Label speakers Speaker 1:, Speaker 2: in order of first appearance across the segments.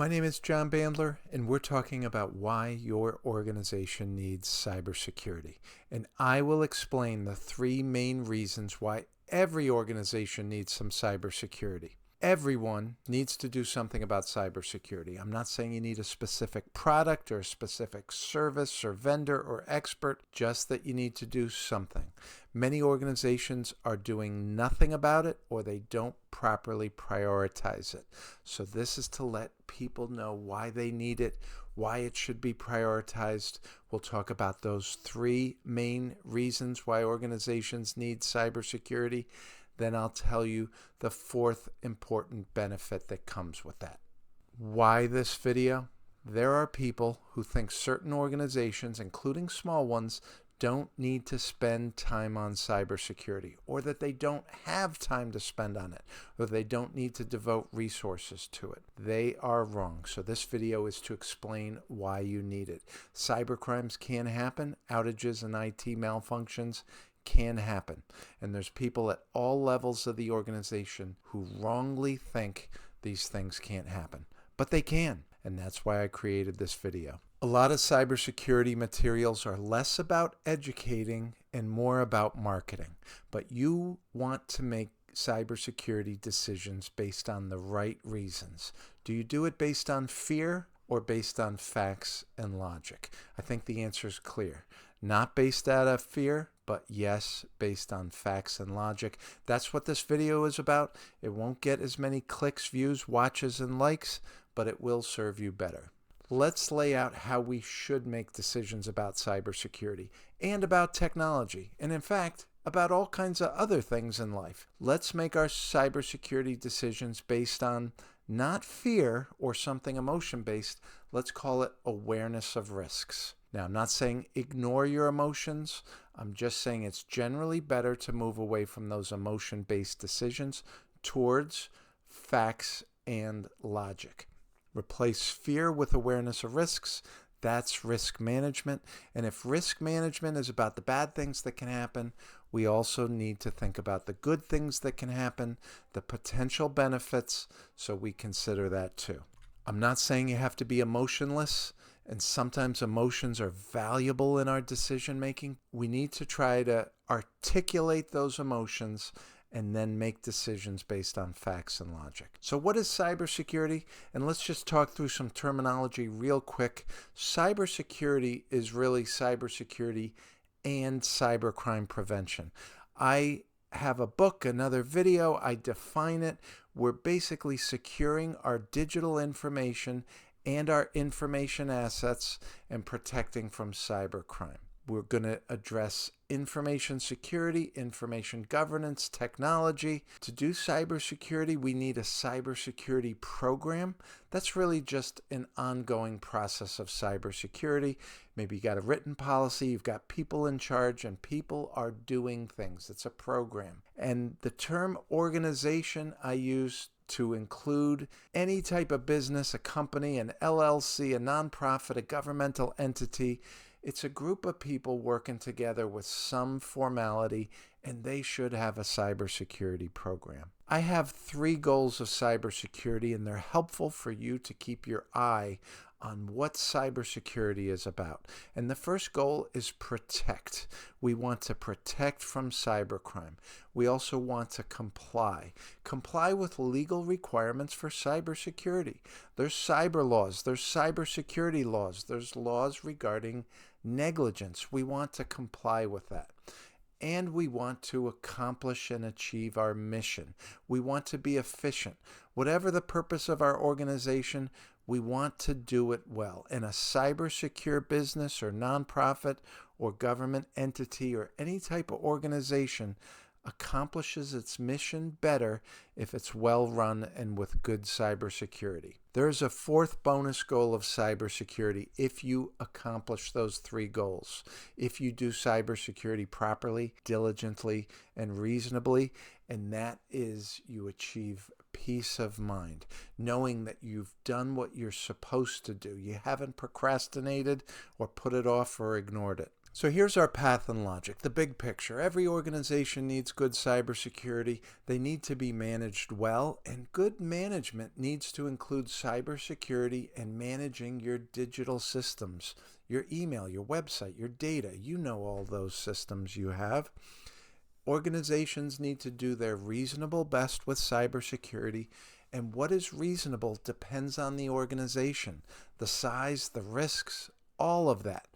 Speaker 1: My name is John Bandler, and we're talking about why your organization needs cybersecurity. And I will explain the three main reasons why every organization needs some cybersecurity. Everyone needs to do something about cybersecurity. I'm not saying you need a specific product or a specific service or vendor or expert, just that you need to do something. Many organizations are doing nothing about it, or they don't properly prioritize it. So this is to let people know why they need it, why it should be prioritized. We'll talk about those three main reasons why organizations need cybersecurity. Then I'll tell you the fourth important benefit that comes with that. Why this video? There are people who think certain organizations, including small ones, don't need to spend time on cybersecurity, or that they don't have time to spend on it, or they don't need to devote resources to it. They are wrong. So this video is to explain why you need it. Cybercrimes can happen. Outages and IT malfunctions can happen. And there's people at all levels of the organization who wrongly think these things can't happen. But they can. And that's why I created this video. A lot of cybersecurity materials are less about educating and more about marketing. But you want to make cybersecurity decisions based on the right reasons. Do you do it based on fear or based on facts and logic? I think the answer is clear. Not based out of fear, but yes, based on facts and logic. That's what this video is about. It won't get as many clicks, views, watches, and likes, but it will serve you better. Let's lay out how we should make decisions about cybersecurity and about technology, and in fact, about all kinds of other things in life. Let's make our cybersecurity decisions based on not fear or something emotion-based. Let's call it awareness of risks. Now, I'm not saying ignore your emotions. I'm just saying it's generally better to move away from those emotion-based decisions towards facts and logic. Replace fear with awareness of risks. That's risk management. And if risk management is about the bad things that can happen, we also need to think about the good things that can happen, the potential benefits, so we consider that too. I'm not saying you have to be emotionless, and sometimes emotions are valuable in our decision making. We need to try to articulate those emotions and then make decisions based on facts and logic. So what is cybersecurity? And let's just talk through some terminology real quick. Cybersecurity is really cybersecurity and cybercrime prevention. I have a book, another video, I define it. We're basically securing our digital information and our information assets and protecting from cybercrime. We're going to address information security, information governance, technology. To do cybersecurity, we need a cybersecurity program. That's really just an ongoing process of cybersecurity. Maybe you got a written policy, you've got people in charge, and people are doing things. It's a program. And the term organization I use to include any type of business, a company, an LLC, a nonprofit, a governmental entity. It's a group of people working together with some formality, and they should have a cybersecurity program. I have three goals of cybersecurity, and they're helpful for you to keep your eye on what cybersecurity is about. And the first goal is protect. We want to protect from cybercrime. We also want to comply. Comply with legal requirements for cybersecurity. There's cyber laws, there's cybersecurity laws, there's laws regarding negligence. We want to comply with that. And we want to accomplish and achieve our mission. We want to be efficient. Whatever the purpose of our organization, we want to do it well. And a cyber secure business or nonprofit or government entity or any type of organization accomplishes its mission better if it's well run and with good cybersecurity. There's a fourth bonus goal of cybersecurity if you accomplish those three goals. If you do cybersecurity properly, diligently, and reasonably, and that is you achieve peace of mind, knowing that you've done what you're supposed to do. You haven't procrastinated or put it off or ignored it. So here's our path and logic, the big picture. Every organization needs good cybersecurity. They need to be managed well, and good management needs to include cybersecurity and managing your digital systems, your email, your website, your data. You know all those systems you have. Organizations need to do their reasonable best with cybersecurity, and what is reasonable depends on the organization, the size, the risks, all of that.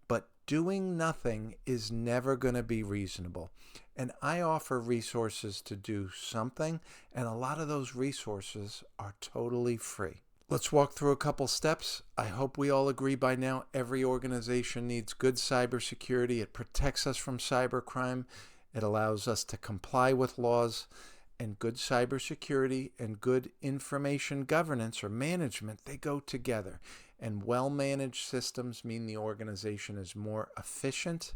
Speaker 1: But doing nothing is never going to be reasonable. And I offer resources to do something, and a lot of those resources are totally free. Let's walk through a couple steps. I hope we all agree by now every organization needs good cybersecurity. It protects us from cybercrime. It allows us to comply with laws, and good cybersecurity and good information governance or management, they go together. And well-managed systems mean the organization is more efficient.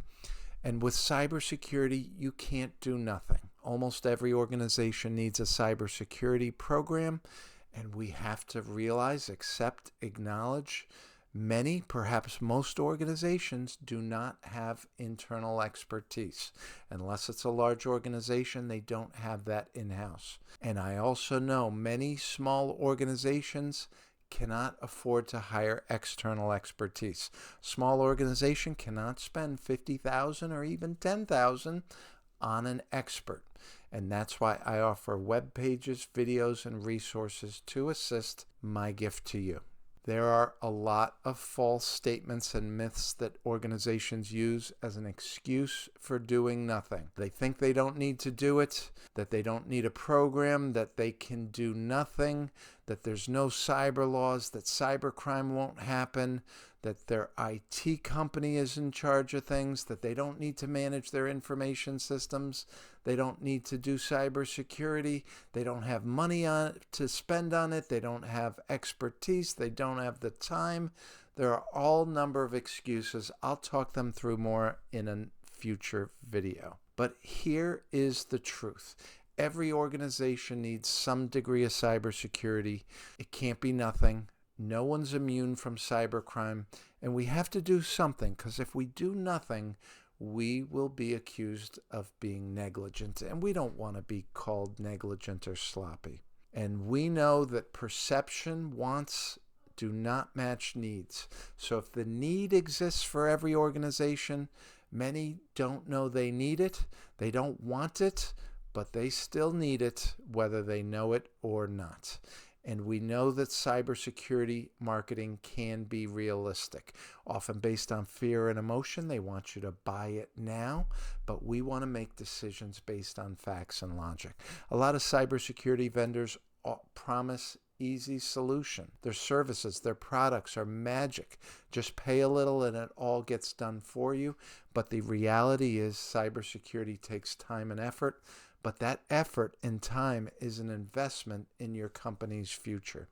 Speaker 1: And with cybersecurity, you can't do nothing. Almost every organization needs a cybersecurity program, and we have to realize, accept, acknowledge, many, perhaps most organizations do not have internal expertise. Unless it's a large organization, they don't have that in-house. And I also know many small organizations cannot afford to hire external expertise. Small organization cannot spend $50,000 or even $10,000 on an expert. And that's why I offer web pages, videos, and resources to assist. My gift to you. There are a lot of false statements and myths that organizations use as an excuse for doing nothing. They think they don't need to do it, that they don't need a program, that they can do nothing, that there's no cyber laws, that cybercrime won't happen, that their IT company is in charge of things, that they don't need to manage their information systems, they don't need to do cybersecurity, they don't have money to spend on it, they don't have expertise, they don't have the time. There are all number of excuses. I'll talk them through more in a future video. But here is the truth. Every organization needs some degree of cybersecurity. It can't be nothing. No one's immune from cybercrime, and we have to do something, because if we do nothing, we will be accused of being negligent, and we don't want to be called negligent or sloppy. And we know that perception, wants, do not match needs. So if the need exists for every organization, many don't know they need it, they don't want it, but they still need it, whether they know it or not. And we know that cybersecurity marketing can be realistic, often based on fear and emotion. They want you to buy it now, but we want to make decisions based on facts and logic. A lot of cybersecurity vendors promise easy solution. Their services, their products are magic. Just pay a little and it all gets done for you. But the reality is cybersecurity takes time and effort. But that effort and time is an investment in your company's future.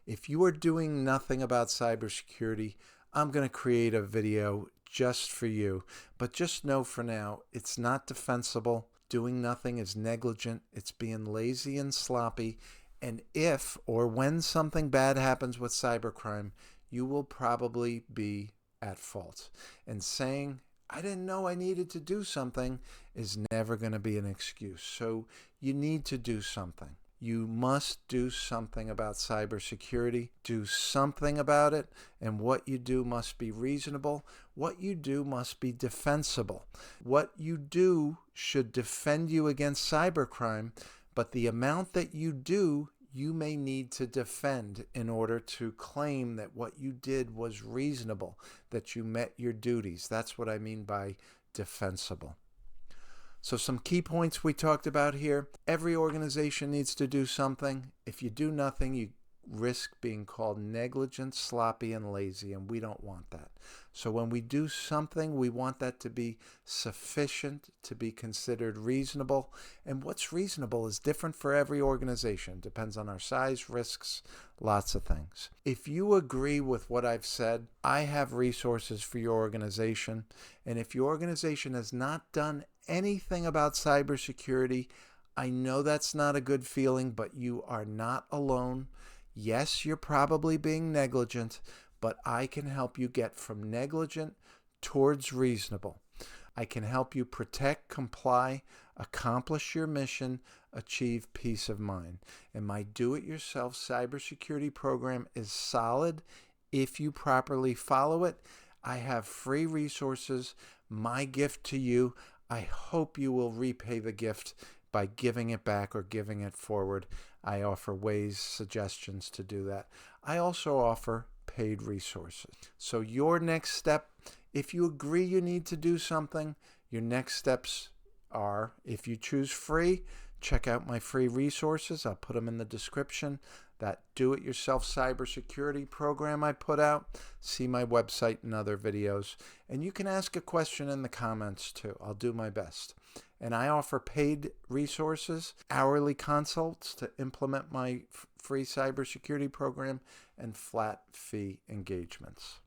Speaker 1: If you are doing nothing about cybersecurity, I'm going to create a video just for you. But just know for now, it's not defensible. Doing nothing is negligent. It's being lazy and sloppy. And if or when something bad happens with cybercrime, you will probably be at fault. And saying, I didn't know I needed to do something is never going to be an excuse. So you need to do something. You must do something about cybersecurity. Do something about it. And what you do must be reasonable. What you do must be defensible. What you do should defend you against cybercrime, but the amount that you do, you may need to defend in order to claim that what you did was reasonable, that you met your duties. That's what I mean by defensible. So some key points we talked about here. Every organization needs to do something. If you do nothing, you risk being called negligent, sloppy, and lazy, and we don't want that. So when we do something, we want that to be sufficient to be considered reasonable. And what's reasonable is different for every organization. Depends on our size, risks, lots of things. If you agree with what I've said, I have resources for your organization. And if your organization has not done anything about cybersecurity, I know that's not a good feeling, but you are not alone. Yes, you're probably being negligent, but I can help you get from negligent towards reasonable. I can help you protect, comply, accomplish your mission, achieve peace of mind. And my do-it-yourself cybersecurity program is solid if you properly follow it. I have free resources. My gift to you, I hope you will repay the gift by giving it back or giving it forward. I offer ways, suggestions to do that. I also offer paid resources. So your next step, if you agree you need to do something, your next steps are, if you choose free, check out my free resources. I'll put them in the description. That do-it-yourself cybersecurity program I put out. See my website and other videos. And you can ask a question in the comments too. I'll do my best. And I offer paid resources, hourly consults to implement my free cybersecurity program, and flat fee engagements.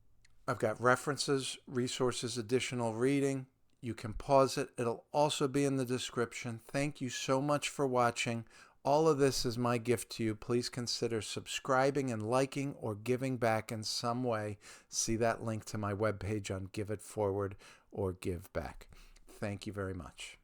Speaker 1: I've got references, resources, additional reading. You can pause it. It'll also be in the description. Thank you so much for watching. All of this is my gift to you. Please consider subscribing and liking or giving back in some way. See that link to my webpage on Give It Forward or Give Back. Thank you very much.